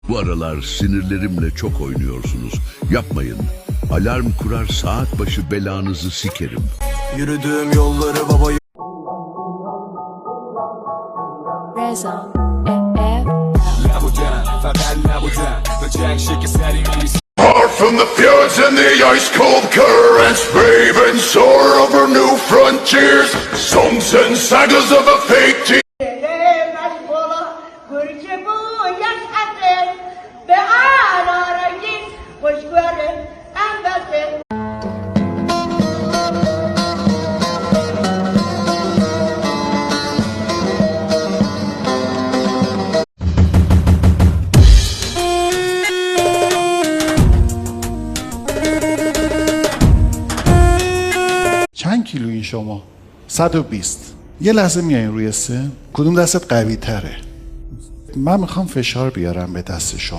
Bu aralar sinirlerimle çok oynuyorsunuz. Yapmayın. Alarm kurar saat başı belanızı sikerim. Yürüdüğüm yolları baba Reza, Far from the fjords and the ice-cold currents, brave and soar over new frontiers, songs and sagas of a fake team. چند کیلویین شما؟ 120. یه لحظه میایین روی سن. کدوم دستت قوی تره؟ من میخوام فشار بیارم به دست شما.